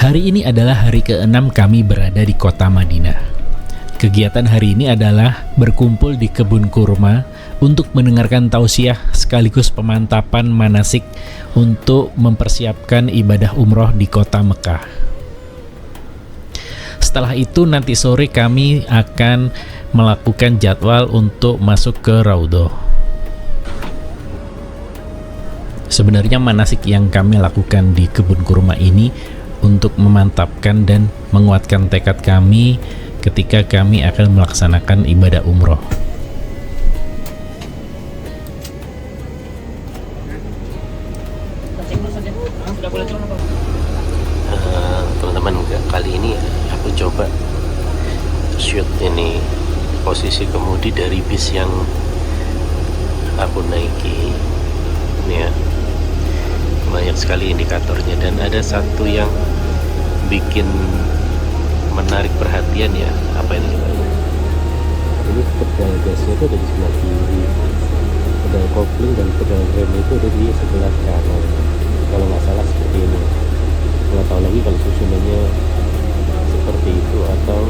Hari ini adalah hari ke-6 kami berada di kota Madinah. Kegiatan hari ini adalah berkumpul di kebun kurma untuk mendengarkan tausiah sekaligus pemantapan manasik untuk mempersiapkan ibadah umroh di kota Mekah. Setelah itu nanti sore kami akan melakukan jadwal untuk masuk ke Raudhah. Sebenarnya manasik yang kami lakukan di kebun kurma ini untuk memantapkan dan menguatkan tekad kami ketika kami akan melaksanakan ibadah umroh. Teman-teman, kali ini aku coba shoot ini posisi kemudi dari bis yang aku naiki. Ini ya, banyak sekali indikatornya dan ada satu yang bikin menarik perhatian ya. Apa ini? Ini pedal gasnya itu ada di sebelah kiri, pedal kopling dan pedal rem itu ada di sebelah kanan, kalau nggak salah seperti ini. Nggak tahu lagi kalau susunannya seperti itu atau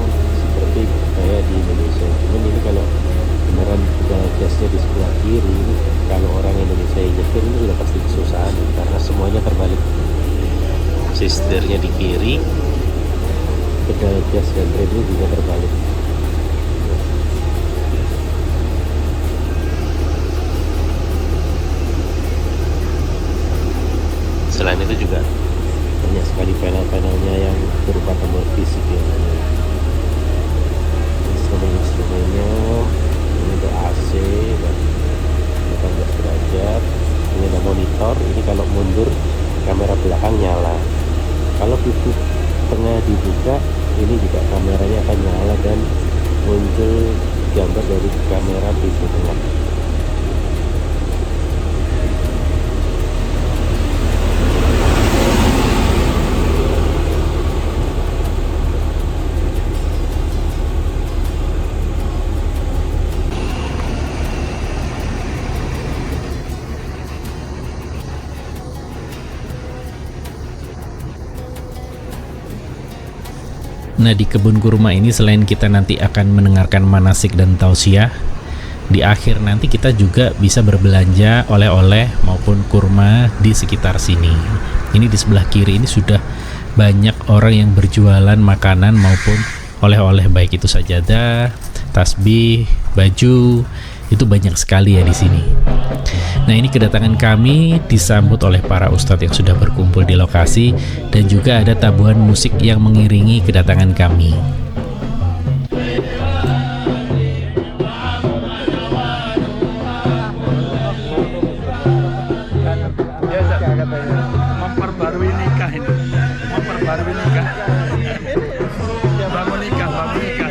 seperti kayak di Indonesia. Cuman ini kalau beneran pedal gasnya di sebelah kiri, ini kalau orang Indonesia yang nyetir ini sudah pasti kesusahan karena semuanya terbalik. Setirnya di kiri, pedal gas dan remnya juga terbalik. Selain itu juga banyak sekali panel-panelnya yang berupa tombol fisik ya. Instrumennya ini untuk AC dan 18 derajat. Ini ada monitor. Ini kalau mundur kamera belakang nyala. Kalau pintu tengah dibuka, ini juga kameranya akan nyala dan muncul gambar dari kamera pintu tengah. Nah, di kebun kurma ini selain kita nanti akan mendengarkan manasik dan tausiah, di akhir nanti kita juga bisa berbelanja oleh-oleh maupun kurma di sekitar sini. Ini di sebelah kiri ini sudah banyak orang yang berjualan makanan maupun oleh-oleh, baik itu sajadah, tasbih, baju, itu banyak sekali ya di sini. Nah, ini kedatangan kami disambut oleh para ustadz yang sudah berkumpul di lokasi dan juga ada tabuhan musik yang mengiringi kedatangan kami. Memperbarui nikah ini, memperbarui nikah. Bangun nikah, bangun nikah.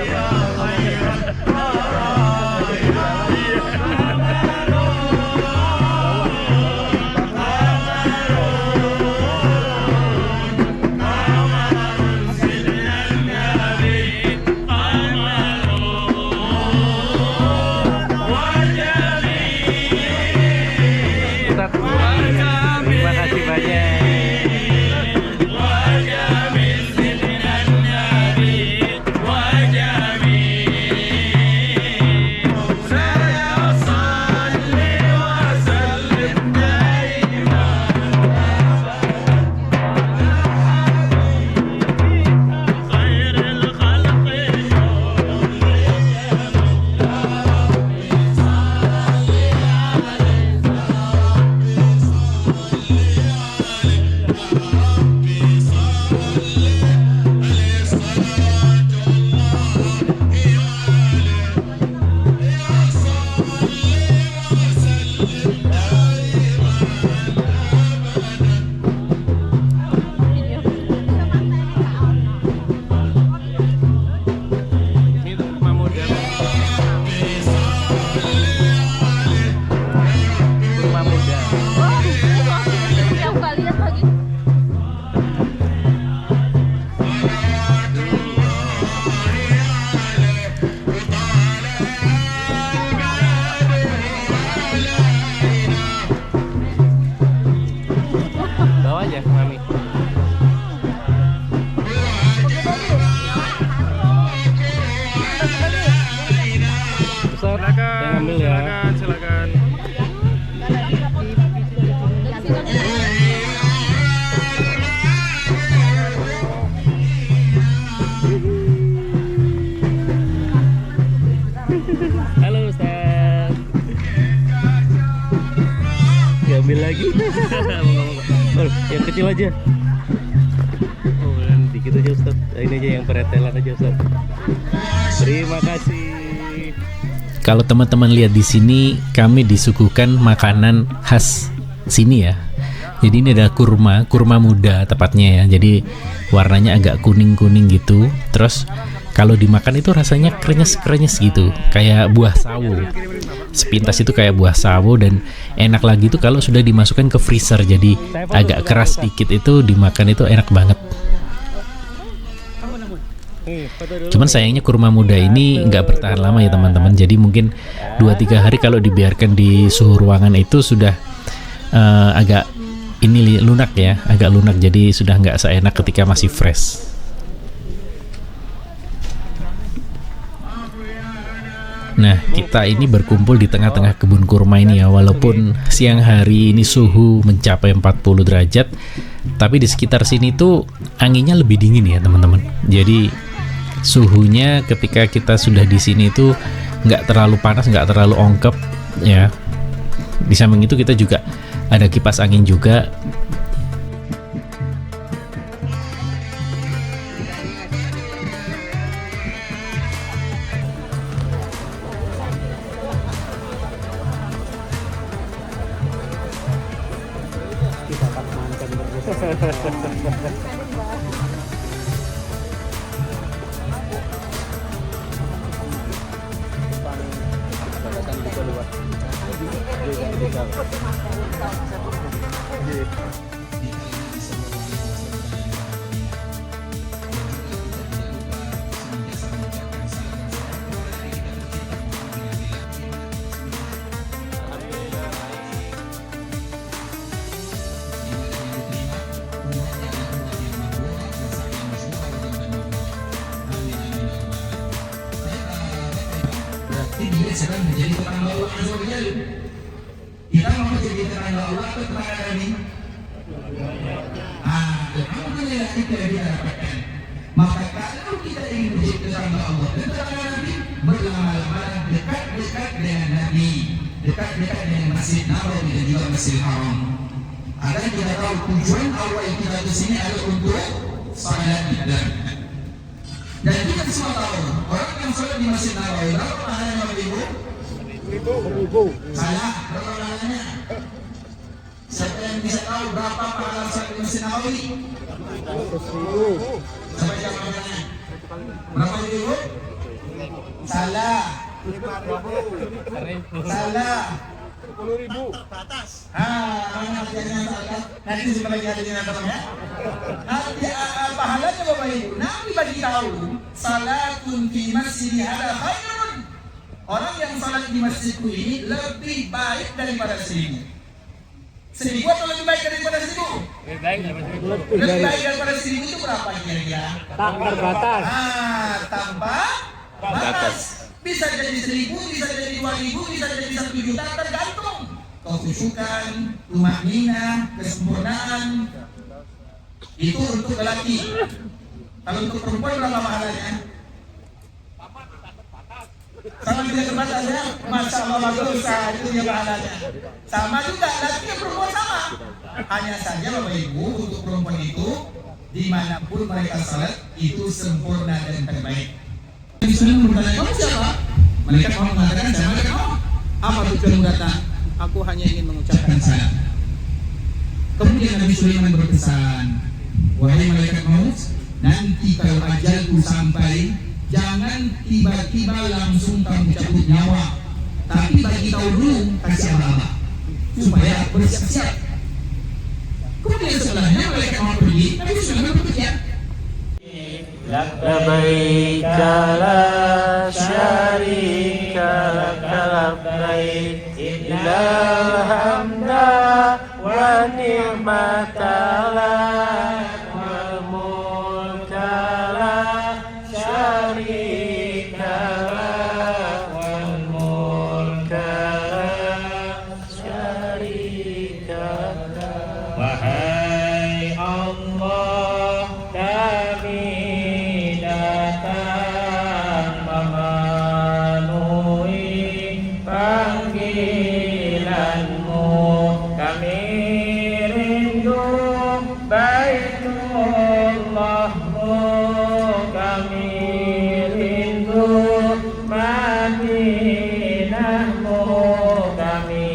Terima kasih banyak. Halo Ustaz. Diambil lagi. Oh, yang kecil aja. Oh, yang dikit aja Ustaz. Ini aja yang peretelan aja Ustaz. Terima kasih. Kalau teman-teman lihat di sini, kami disuguhkan makanan khas sini ya. Jadi ini adalah kurma muda tepatnya ya. Jadi warnanya agak kuning-kuning gitu. Terus kalau dimakan itu rasanya krenyes-krenyes gitu, kayak buah sawo. Sepintas itu kayak buah sawo, dan enak lagi itu kalau sudah dimasukkan ke freezer. Jadi agak keras dikit, itu dimakan itu enak banget. Cuman sayangnya kurma muda ini nggak bertahan lama ya teman-teman. Jadi mungkin 2-3 hari kalau dibiarkan di suhu ruangan itu sudah agak ini lunak ya, agak lunak. Jadi sudah nggak seenak ketika masih fresh. Nah, kita ini berkumpul di tengah-tengah kebun kurma ini ya. Walaupun siang hari ini suhu mencapai 40 derajat, tapi di sekitar sini tuh anginnya lebih dingin ya teman-teman. Jadi suhunya ketika kita sudah di sini tuh nggak terlalu panas, nggak terlalu ongkep ya. Di samping itu kita juga ada kipas angin juga. Dia sedang menjadi tetangga Allah Azza wa Jalla. Kita mau menjadi tetangga Allah atau tetangga Nabi? Alhamdulillah itu yang kita dapatkan. Maka kalau kita ingin menjadi tetangga Allah dan tetangga Nabi, berlama-lama dekat-dekat dengan Nabi, dekat-dekat dengan Masjid Nabawi dan juga Masjidil Haram. Agar kita tahu tujuan awal kita ke sini adalah untuk salat ibadah. Dan kita semua tahu orang yang sholat di Masjid Nabawi berapa pahalanya Bapak Ibu? 1.000. Salah, berapa pahalanya? Siapa yang bisa tahu berapa pahala sholat di Masjid Nabawi? 100.000. Siapa yang pahalanya? Berapa Ibu? Salah. 5.000. Salah. 10.000 ke atas. Nanti sebentar lagi ada di atas ya. Pahalanya Bapak Ibu, Nabi bagi tahu salatun fi masjidi ada khairun. Orang yang salat di masjidku ini lebih baik daripada 1.000. 1.000 atau lebih baik daripada 1.000? Lebih baik daripada 1.000 itu berapa kira-kira? Tanpa batas. Tanpa batas. Bisa jadi 1.000, bisa jadi 2.000, bisa jadi 1 juta, tergantung kekhusyukan, tumakninah, kesempurnaan. Itu untuk lelaki. Kalau untuk perempuan berapa pahalanya? Sama tidak terbatas ya? Masya Allah bagus, itu dia pahalanya. Sama juga, laki dan perempuan sama. Hanya saja Bapak Ibu, untuk perempuan itu dimanapun mereka salat itu sempurna dan terbaik. Nabi Sulaiman bertanya, kamu siapa? Malaikat mau mengatakan, saya malaikat mau. Apa tujuanmu datang? Aku hanya ingin mengucapkan salam. Kemudian Nabi Sulaiman berpesan, wahai malaikat maut, nanti kalau ajalku sampai, jangan tiba-tiba langsung kamu cabut nyawa, tapi bagi tahu dulu kasih apa-apa supaya bersiap-siap. Kemudian setelahnya malaikat maut pergi, Nabi Sulaiman bekerja. Labbaik la syarika lak labbaik innal hamda wa ni'mata lak wal mulka la syarika lak wal mulka la syarika Wahai Allah, kami datang memenuhi panggilanmu. Kami rindu Baitullahmu, kami rindu Madinahmu, kami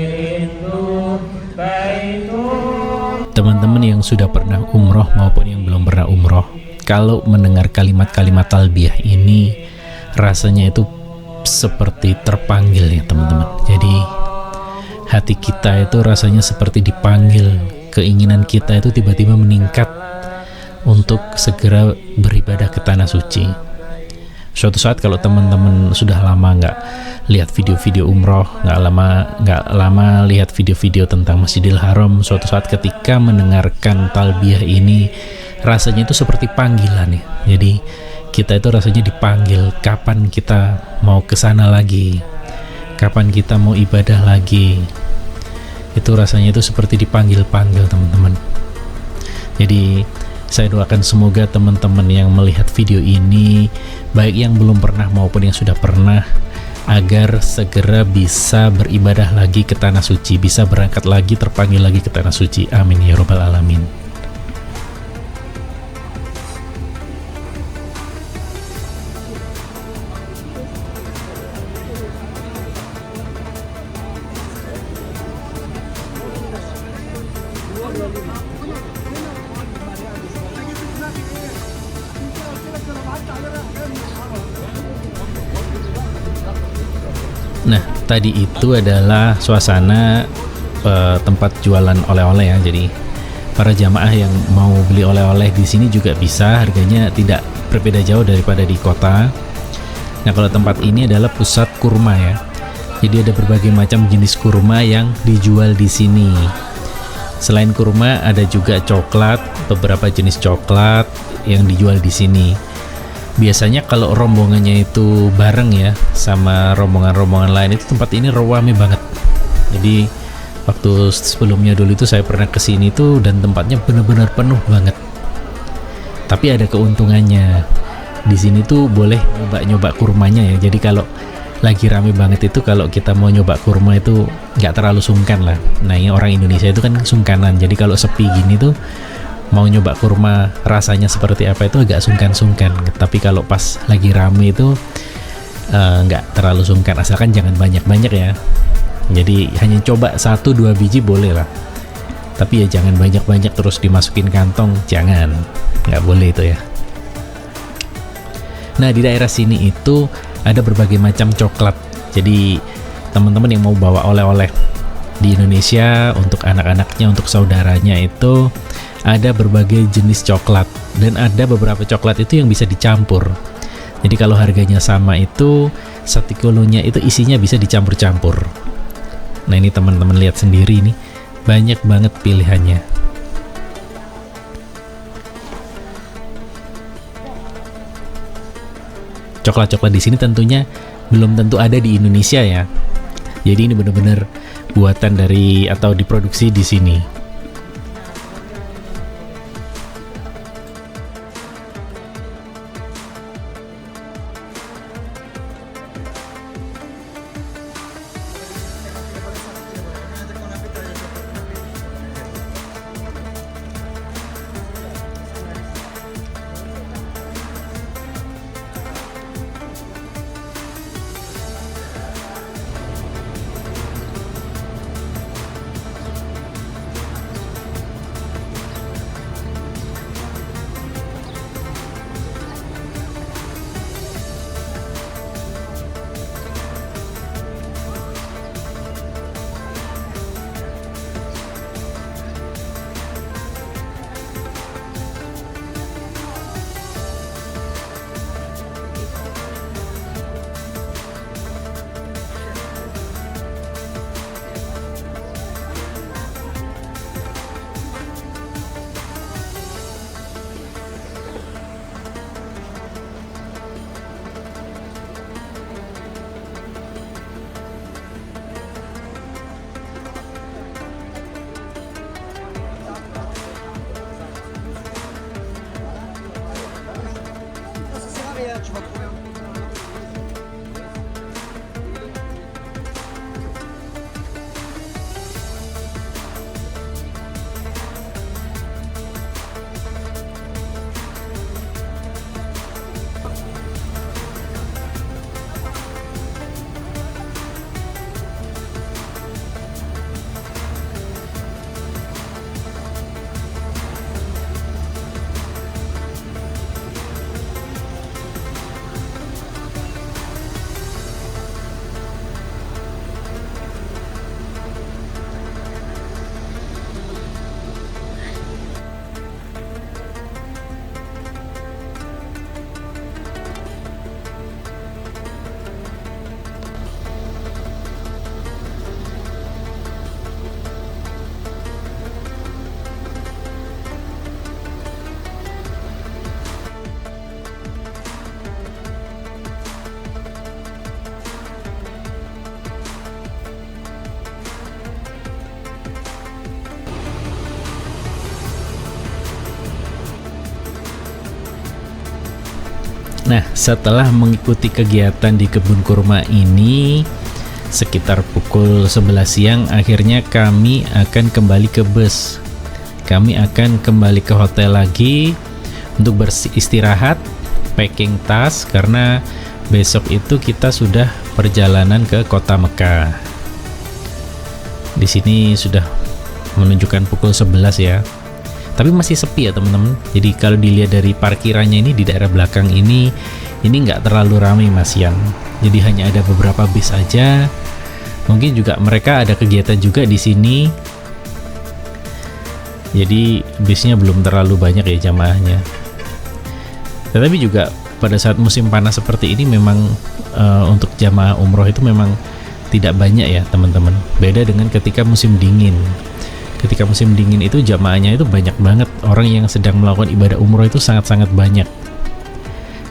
rindu Baitullah. Teman-teman yang sudah pernah umroh maupun yang belum pernah umroh, kalau mendengar kalimat-kalimat talbiyah ini rasanya itu seperti terpanggil ya teman-teman. Jadi hati kita itu rasanya seperti dipanggil, keinginan kita itu tiba-tiba meningkat untuk segera beribadah ke tanah suci. Suatu saat kalau teman-teman sudah lama nggak lihat video-video umroh, nggak lama lihat video-video tentang Masjidil Haram, suatu saat ketika mendengarkan talbiyah ini rasanya itu seperti panggilan ya. Jadi kita itu rasanya dipanggil, kapan kita mau ke sana lagi, kapan kita mau ibadah lagi. Itu rasanya itu seperti dipanggil-panggil teman-teman. Jadi saya doakan semoga teman-teman yang melihat video ini, baik yang belum pernah maupun yang sudah pernah, agar segera bisa beribadah lagi ke tanah suci, bisa berangkat lagi, terpanggil lagi ke tanah suci. Amin ya robbal alamin. Nah, tadi itu adalah suasana tempat jualan oleh-oleh ya. Jadi para jamaah yang mau beli oleh-oleh di sini juga bisa, harganya tidak berbeda jauh daripada di kota. Nah, kalau tempat ini adalah pusat kurma ya. Jadi ada berbagai macam jenis kurma yang dijual di sini. Selain kurma, ada juga coklat, beberapa jenis coklat yang dijual di sini. Biasanya kalau rombongannya itu bareng ya sama rombongan-rombongan lain, itu tempat ini ramai banget. Jadi waktu sebelumnya dulu itu saya pernah kesini tuh dan tempatnya benar-benar penuh banget. Tapi ada keuntungannya, di sini tuh boleh nyoba kurmanya ya. Jadi kalau lagi rame banget itu, kalau kita mau nyoba kurma itu nggak terlalu sungkan lah. Nah, ini orang Indonesia itu kan sungkanan. Jadi kalau sepi gini tuh mau nyoba kurma rasanya seperti apa itu agak sungkan-sungkan. Tapi kalau pas lagi rame itu nggak terlalu sungkan, asalkan jangan banyak-banyak ya. Jadi hanya coba 1-2 biji boleh lah, tapi ya jangan banyak-banyak terus dimasukin kantong, jangan, nggak boleh itu ya. Nah, di daerah sini itu ada berbagai macam coklat. Jadi teman-teman yang mau bawa oleh-oleh di Indonesia untuk anak-anaknya, untuk saudaranya, itu ada berbagai jenis coklat, dan ada beberapa coklat itu yang bisa dicampur. Jadi kalau harganya sama itu 1 kilonya itu isinya bisa dicampur-campur. Nah, ini teman-teman lihat sendiri nih, banyak banget pilihannya. Coklat-coklat di sini tentunya belum tentu ada di Indonesia ya. Jadi ini benar-benar buatan dari atau diproduksi di sini. Nah, setelah mengikuti kegiatan di kebun kurma ini sekitar pukul 11 siang, akhirnya kami akan kembali ke bus. Kami akan kembali ke hotel lagi untuk beristirahat, packing tas, karena besok itu kita sudah perjalanan ke kota Mekah. Di sini sudah menunjukkan pukul 11 ya. Tapi masih sepi ya teman-teman. Jadi kalau dilihat dari parkirannya ini di daerah belakang ini nggak terlalu ramai Mas Yan. Jadi hanya ada beberapa bis aja. Mungkin juga mereka ada kegiatan juga di sini. Jadi bisnya belum terlalu banyak ya jamaahnya. Tetapi juga pada saat musim panas seperti ini memang untuk jamaah umroh itu memang tidak banyak ya teman-teman. Beda dengan ketika musim dingin. Ketika musim dingin itu jamaahnya itu banyak banget, orang yang sedang melakukan ibadah umroh itu sangat-sangat banyak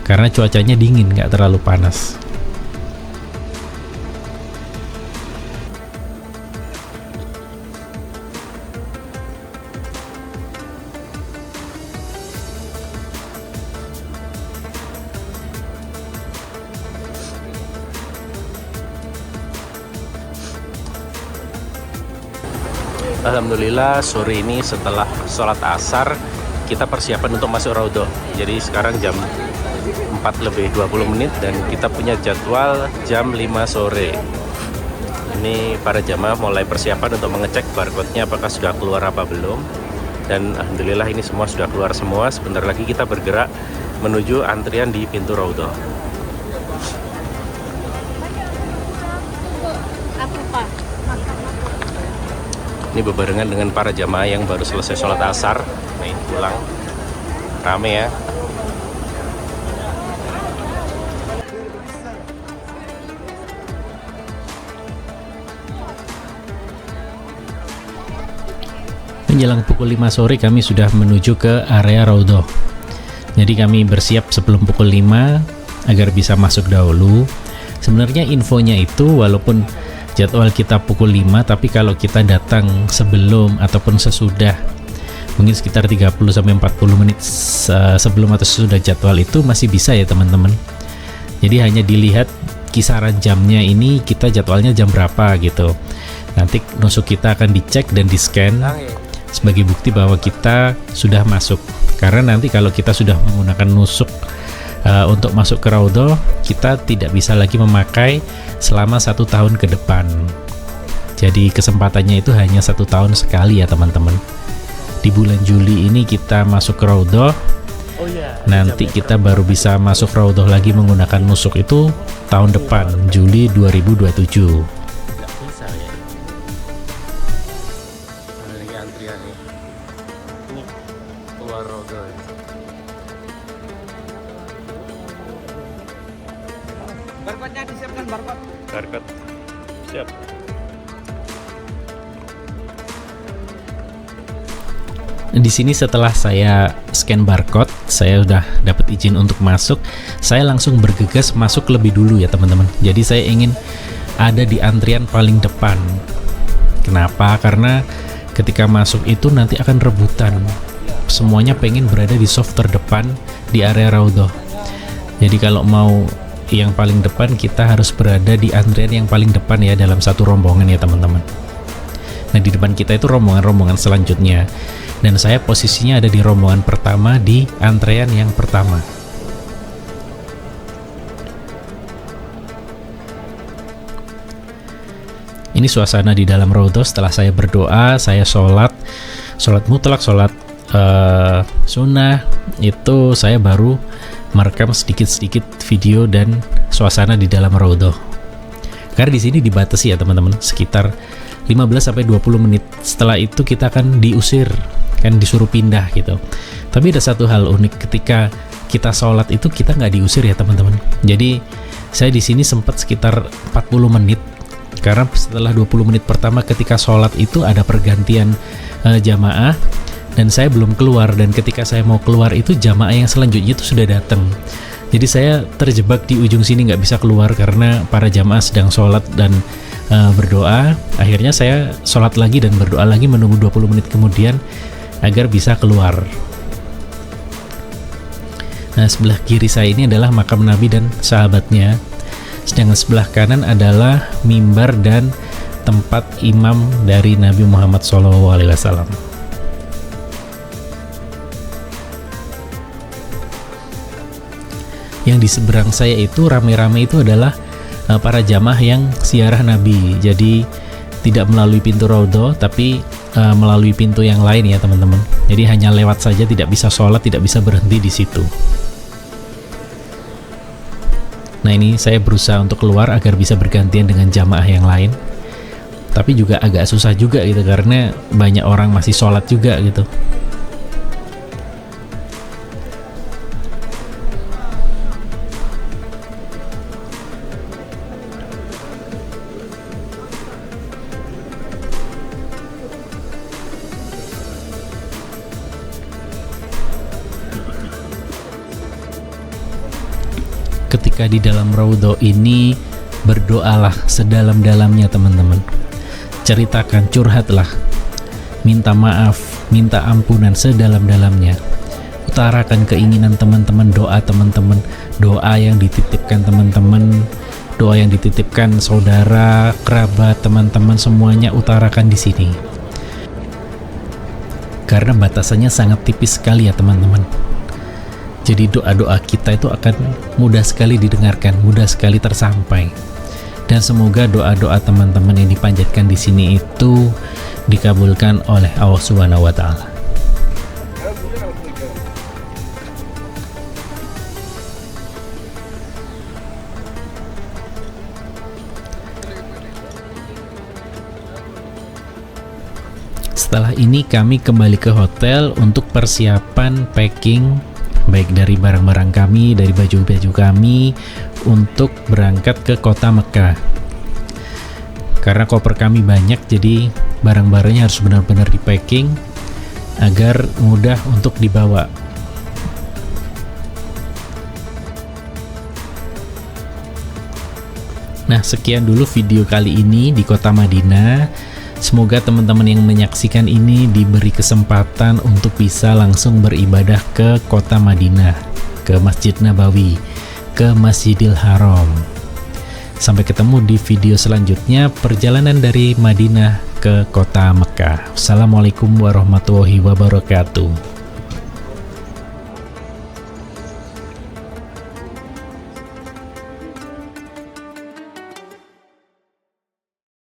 karena cuacanya dingin, nggak terlalu panas. Alhamdulillah sore ini setelah sholat asar kita persiapan untuk masuk Raudhah. Jadi sekarang jam 4:20 dan kita punya jadwal jam 5 sore. Ini para jamaah mulai persiapan untuk mengecek barcode-nya apakah sudah keluar apa belum. Dan alhamdulillah ini semua sudah keluar semua. Sebentar lagi kita bergerak menuju antrian di pintu Raudhah. Ini berbarengan dengan para jamaah yang baru selesai sholat asar. Nih pulang rame ya. Menjelang pukul 5 sore kami sudah menuju ke area Raudhah. Jadi kami bersiap sebelum pukul 5 agar bisa masuk dahulu. Sebenarnya infonya itu walaupun jadwal kita pukul 5, tapi kalau kita datang sebelum ataupun sesudah, mungkin sekitar 30-40 menit sebelum atau sesudah jadwal itu masih bisa ya teman-teman. Jadi hanya dilihat kisaran jamnya ini, kita jadwalnya jam berapa gitu. Nanti nusuk kita akan dicek dan di scan sebagai bukti bahwa kita sudah masuk. Karena nanti kalau kita sudah menggunakan nusuk untuk masuk ke Raudhah, kita tidak bisa lagi memakai selama 1 tahun ke depan. Jadi kesempatannya itu hanya 1 tahun sekali ya teman-teman. Di bulan Juli ini kita masuk ke Raudhah. Nanti kita baru bisa masuk Raudhah lagi menggunakan nusuk itu tahun depan, Juli 2027. Ini antrian nih. Ini keluar Raudhah. Barcode-nya disiapkan, barcode. Barcode. Siap. Di sini setelah saya scan barcode, saya udah dapat izin untuk masuk. Saya langsung bergegas masuk lebih dulu ya teman-teman. Jadi saya ingin ada di antrian paling depan. Kenapa? Karena ketika masuk itu nanti akan rebutan. Semuanya pengen berada di soft terdepan di area Raudhah. Jadi kalau mau yang paling depan, kita harus berada di antrian yang paling depan ya dalam satu rombongan ya teman-teman. Nah di depan kita itu rombongan-rombongan selanjutnya, dan saya posisinya ada di rombongan pertama di antrean yang pertama. Ini suasana di dalam Raudhah. Setelah saya berdoa, saya sholat mutlak, sholat sunnah, itu saya baru merekam sedikit-sedikit video dan suasana di dalam Raudhah. Karena di sini dibatasi ya teman-teman, sekitar 15-20 menit. Setelah itu kita akan diusir, kan disuruh pindah gitu. Tapi ada satu hal unik, ketika kita sholat itu kita nggak diusir ya teman-teman. Jadi saya di sini sempat sekitar 40 menit. Karena setelah 20 menit pertama ketika sholat itu ada pergantian jamaah, dan saya belum keluar, dan ketika saya mau keluar itu jamaah yang selanjutnya itu sudah datang. Jadi saya terjebak di ujung sini, nggak bisa keluar karena para jamaah sedang sholat dan berdoa. Akhirnya saya sholat lagi dan berdoa lagi menunggu 20 menit kemudian agar bisa keluar. Nah, sebelah kiri saya ini adalah makam Nabi dan sahabatnya. Sedangkan sebelah kanan adalah mimbar dan tempat imam dari Nabi Muhammad SAW. Yang di seberang saya itu rame-rame itu adalah para jamaah yang ziarah Nabi. Jadi tidak melalui pintu Raudhah, tapi melalui pintu yang lain ya teman-teman. Jadi hanya lewat saja, tidak bisa sholat, tidak bisa berhenti di situ. Nah, ini saya berusaha untuk keluar agar bisa bergantian dengan jamaah yang lain. Tapi juga agak susah juga gitu, karena banyak orang masih sholat juga gitu. Ketika di dalam Raudhah ini, berdoalah sedalam-dalamnya teman-teman. Ceritakan, curhatlah, minta maaf, minta ampunan sedalam-dalamnya. Utarakan keinginan teman-teman, doa teman-teman, doa yang dititipkan teman-teman, doa yang dititipkan saudara, kerabat, teman-teman, semuanya utarakan di sini. Karena batasannya sangat tipis sekali ya teman-teman. Jadi doa-doa kita itu akan mudah sekali didengarkan, mudah sekali tersampai. Dan semoga doa-doa teman-teman yang dipanjatkan di sini itu dikabulkan oleh Allah Subhanahu wa taala. Setelah ini kami kembali ke hotel untuk persiapan packing, baik dari barang-barang kami, dari baju-baju kami, untuk berangkat ke kota Mekah. Karena koper kami banyak, jadi barang-barangnya harus benar-benar di packing agar mudah untuk dibawa. Nah, sekian dulu video kali ini di kota Madinah. Semoga teman-teman yang menyaksikan ini diberi kesempatan untuk bisa langsung beribadah ke kota Madinah, ke Masjid Nabawi, ke Masjidil Haram. Sampai ketemu di video selanjutnya, perjalanan dari Madinah ke kota Mekah. Assalamualaikum warahmatullahi wabarakatuh.